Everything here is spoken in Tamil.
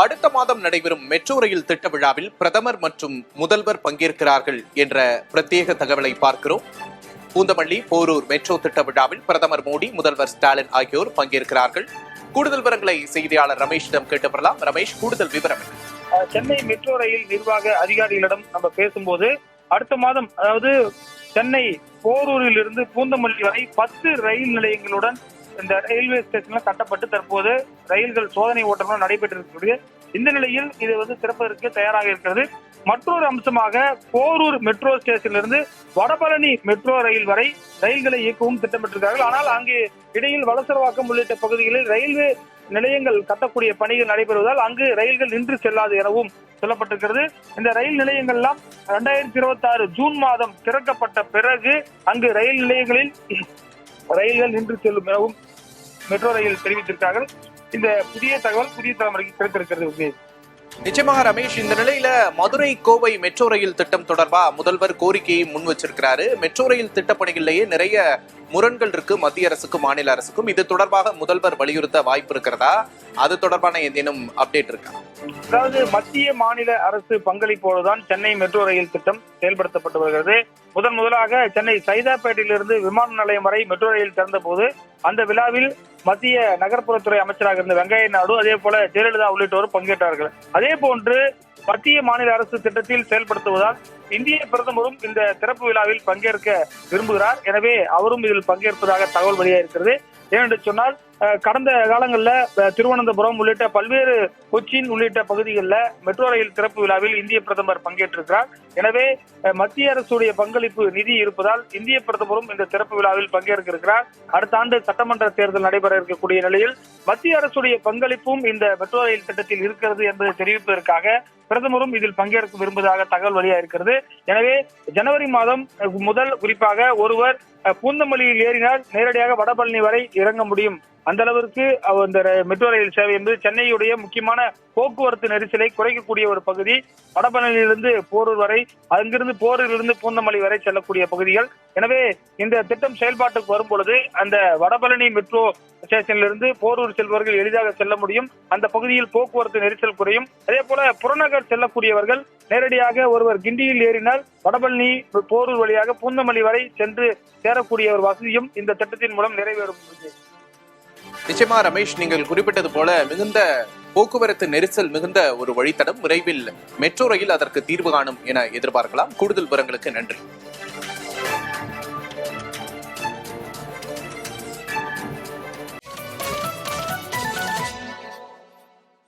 அடுத்த மாதம் நடைபெறும் மெட்ரோ ரயில் திட்ட விழாவில் பிரதமர் மற்றும் முதல்வர் பங்கேற்கிறார்கள் என்ற பிரத்யேக தகவலை பார்க்கிறோம். பூந்தமல்லி போரூர் மெட்ரோ திட்ட விழாவில் பிரதமர் மோடி, முதல்வர் ஸ்டாலின் ஆகியோர் பங்கேற்கிறார்கள். கூடுதல் விவரங்களை செய்தியாளர் ரமேஷிடம் கேட்டு பெறலாம். ரமேஷ், கூடுதல் விவரம் என்ன? சென்னை மெட்ரோ ரயில் நிர்வாக அதிகாரிகளிடம் நம்ம பேசும்போது, அடுத்த மாதம், அதாவது சென்னை போரூரில் இருந்து பூந்தமல்லி வரை 10 ரயில் நிலையங்களுடன் இந்த ரயில்வே ஸ்டேஷன்ல கட்டப்பட்டு தற்போது ரயில்கள் சோதனை ஓட்டங்கள் நடைபெற்றிருக்கக்கூடிய இந்த நிலையில் இது திறப்பதற்கு தயாராக இருக்கிறது. மற்றொரு அம்சமாக போரூர் மெட்ரோ ஸ்டேஷனிலிருந்து வடபழனி மெட்ரோ ரயில் வரை ரயில்களை இயக்கவும் திட்டமிட்டிருக்கிறார்கள். ஆனால் அங்கு இடையில் வலசரவாக்கம் உள்ளிட்ட பகுதிகளில் ரயில்வே நிலையங்கள் கட்டக்கூடிய பணிகள் நடைபெறுவதால் அங்கு ரயில்கள் நின்று செல்லாது எனவும் சொல்லப்பட்டிருக்கிறது. இந்த ரயில் நிலையங்கள் எல்லாம் 2026 ஜூன் மாதம் திறக்கப்பட்ட பிறகு அங்கு ரயில் நிலையங்களில் ரயில்கள் நின்று செல்லும் எனவும் மெட்ரோ ரயில் தெரிவித்திருக்கிறார்கள். இந்த புதிய தகவல் புதிய தலைமுறைக்கு கிடைத்திருக்கிறது. நிச்சயமாக ரமேஷ், இந்த நிலையில மதுரை கோவை மெட்ரோ ரயில் திட்டம் தொடர்பா முதல்வர் கோரிக்கையை முன் வச்சிருக்கிறாரு. மெட்ரோ ரயில் திட்டப்பணிகளிலேயே நிறைய முரண்கள் இருக்கு மத்திய அரசுக்கும் மாநில அரசுக்கும். இது தொடர்பாக முதல்வர் வலியுறுத்த வாய்ப்பு இருக்கிறதா? அது தொடர்பான ஏதேனும் அப்டேட் இருக்கா? அதாவது மத்திய மாநில அரசு பங்களிப்போடுதான் சென்னை மெட்ரோ ரயில் திட்டம் செயல்படுத்தப்பட்டு வருகிறது. முதலாக சென்னை சைதாப்பேட்டையிலிருந்து விமான நிலையம் வரை மெட்ரோ ரயில் திறந்த போது அந்த விழாவில் மத்திய நகர்ப்புறத்துறை அமைச்சராக இருந்த வெங்கையா நாயுடு, அதே போல ஜெயலலிதா உள்ளிட்டோர் பங்கேற்றார்கள். அதே போன்று மத்திய மாநில அரசு திட்டத்தில் செயல்படுத்துவதால் இந்திய பிரதமரும் இந்த திறப்பு விழாவில் பங்கேற்க விரும்புகிறார். எனவே அவரும் இதில் பங்கேற்பதாக தகவல் வெளியாகிறது. ஏனென்று சொன்னால், கடந்த காலங்களில் திருவனந்தபுரம் உள்ளிட்ட பல்வேறு கொச்சின் உள்ளிட்ட பகுதிகளில் மெட்ரோ ரயில் திறப்பு விழாவில் இந்திய பிரதமர் பங்கேற்றிருக்கிறார். எனவே மத்திய அரசுடைய பங்களிப்பு நிதி இருப்பதால் இந்திய பிரதமரும் இந்த திறப்பு விழாவில் பங்கேற்க இருக்கிறார். அடுத்த ஆண்டு சட்டமன்ற தேர்தல் நடைபெற இருக்கக்கூடிய நிலையில் மத்திய அரசுடைய பங்களிப்பும் இந்த மெட்ரோ ரயில் திட்டத்தில் இருக்கிறது என்பதை தெரிவிப்பதற்காக பிரதமரும் இதில் பங்கேற்க விரும்புவதாக தகவல் வெளியாக இருக்கிறது. எனவே ஜனவரி மாதம் முதல் குறிப்பாக ஒருவர் பூந்தமல்லியில் ஏறினால் நேரடியாக வடபழனி வரை இறங்க முடியும். அந்த அளவிற்கு இந்த மெட்ரோ ரயில் சேவை என்பது சென்னையுடைய முக்கியமான போக்குவரத்து நெரிசலை குறைக்கக்கூடிய ஒரு பகுதி. வடபழனியிலிருந்து போரூர் வரை, அங்கிருந்து போரூரிலிருந்து பூந்தமல்லி வரை செல்லக்கூடிய பகுதிகள். எனவே இந்த திட்டம் செயல்பாட்டுக்கு வரும் பொழுது அந்த வடபழனி மெட்ரோ ஸ்டேஷனிலிருந்து போரூர் செல்பவர்கள் எளிதாக செல்ல முடியும். அந்த பகுதியில் போக்குவரத்து நெரிசல் குறையும். அதே போல புறநகர் செல்லக்கூடியவர்கள் நேரடியாக ஒருவர் கிண்டியில் ஏறினால் வடபழனி போரூர் வழியாக பூந்தமல்லி வரை சென்று சேரக்கூடிய ஒரு வசதியும் இந்த திட்டத்தின் மூலம் நிறைவேறும். நிச்சயமா ரமேஷ், நீங்கள் குறிப்பிட்டது போல மிகுந்த போக்குவரத்து நெரிசல் மிகுந்த ஒரு வழித்தடம். விரைவில் மெட்ரோ ரயில் அதற்கு தீர்வு காணும் என எதிர்பார்க்கலாம். கூடுதல் விவரங்களுக்கு நன்றி.